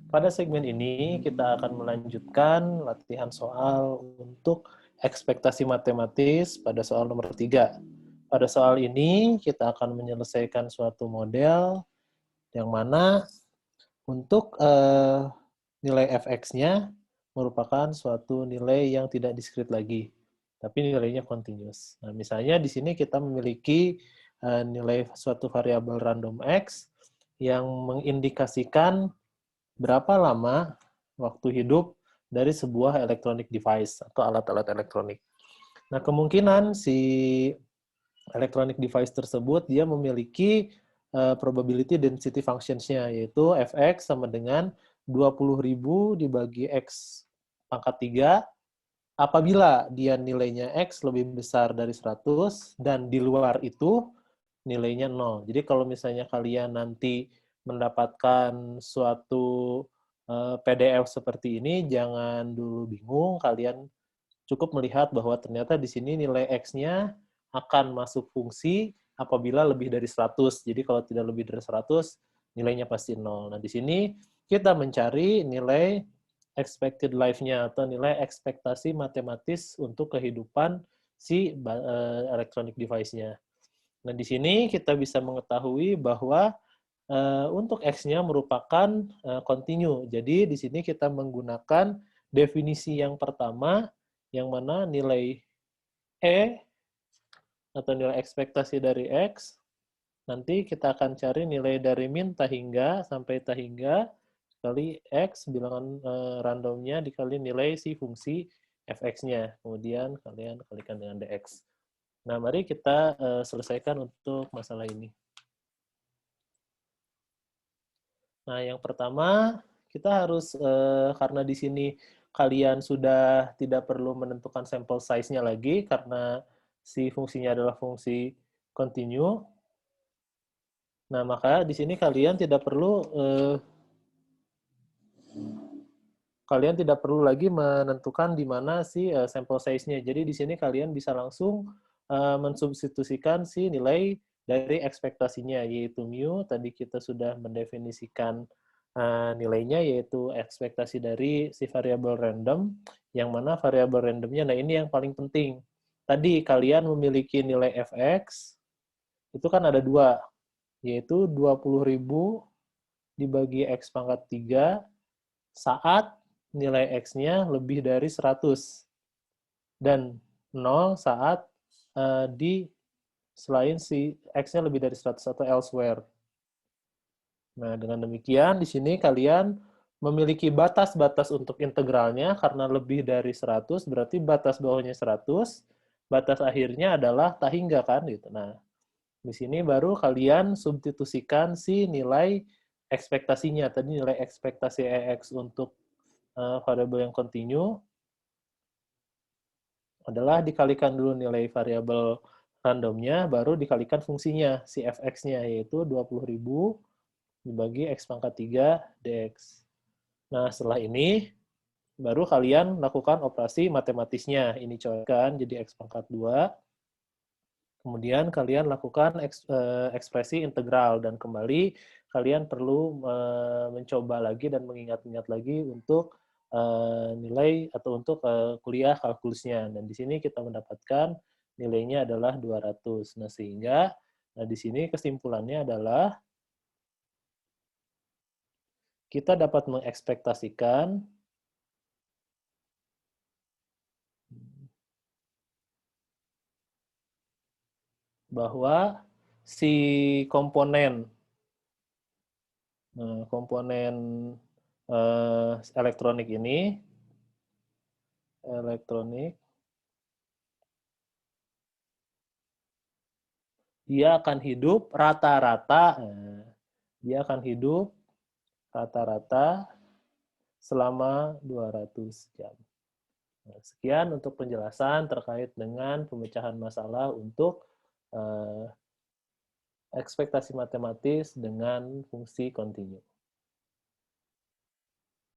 Pada segmen ini, kita akan melanjutkan latihan soal untuk ekspektasi matematis pada soal nomor 3. Pada soal ini, kita akan menyelesaikan suatu model yang mana untuk nilai fx-nya merupakan suatu nilai yang tidak diskrit lagi, tapi nilainya continuous. Nah, misalnya di sini kita memiliki nilai suatu variabel random x yang mengindikasikan berapa lama waktu hidup dari sebuah electronic device atau alat-alat elektronik. Nah, kemungkinan si electronic device tersebut dia memiliki probability density functions-nya, yaitu fx sama dengan 20.000 dibagi x pangkat 3 apabila dia nilainya x lebih besar dari 100 dan di luar itu nilainya 0. Jadi kalau misalnya kalian nanti mendapatkan suatu PDF seperti ini, jangan dulu bingung, kalian cukup melihat bahwa ternyata di sini nilai x-nya akan masuk fungsi apabila lebih dari 100. Jadi kalau tidak lebih dari 100, nilainya pasti 0. Nah, di sini kita mencari nilai expected life-nya atau nilai ekspektasi matematis untuk kehidupan si electronic device-nya. Nah, di sini kita bisa mengetahui bahwa untuk X-nya merupakan continue. Jadi, di sini kita menggunakan definisi yang pertama, yang mana nilai E atau nilai ekspektasi dari X, nanti kita akan cari nilai dari min tahingga sampai tahingga kali X, bilangan randomnya dikali nilai si fungsi fx-nya. Kemudian kalian kalikan dengan dx. Nah, mari kita selesaikan untuk masalah ini. Nah, yang pertama, kita harus, karena di sini kalian sudah tidak perlu menentukan sampel size-nya lagi, karena si fungsinya adalah fungsi continue. Nah, maka di sini kalian tidak perlu lagi menentukan di mana si sampel size-nya. Jadi di sini kalian bisa langsung mensubstitusikan si nilai dari ekspektasinya, yaitu mu. Tadi kita sudah mendefinisikan nilainya, yaitu ekspektasi dari si variabel random, yang mana variabel randomnya, nah ini yang paling penting. Tadi kalian memiliki nilai fx, itu kan ada dua, yaitu 20.000 dibagi x pangkat 3 saat nilai x-nya lebih dari 100 dan 0 saat di selain si x-nya lebih dari 100 atau elsewhere. Nah, dengan demikian di sini kalian memiliki batas-batas untuk integralnya karena lebih dari 100 berarti batas bawahnya 100, batas akhirnya adalah tahingga kan gitu. Nah, di sini baru kalian substitusikan si nilai ekspektasinya. Tadi nilai ekspektasi EX untuk variabel yang continue adalah dikalikan dulu nilai variabel randomnya, baru dikalikan fungsinya, si fx-nya, yaitu 20.000 dibagi x pangkat 3 dx. Nah, setelah ini, baru kalian lakukan operasi matematisnya. Ini coretkan jadi x pangkat 2. Kemudian kalian lakukan ekspresi integral, dan kembali kalian perlu mencoba lagi dan mengingat-ingat lagi untuk nilai atau untuk kuliah kalkulusnya. Dan di sini kita mendapatkan nilainya adalah 200. Nah, sehingga di sini kesimpulannya adalah kita dapat mengekspektasikan bahwa si komponen elektronik ini, dia akan hidup rata-rata selama 200 jam. Nah, sekian untuk penjelasan terkait dengan pemecahan masalah untuk ekspektasi matematis dengan fungsi continue.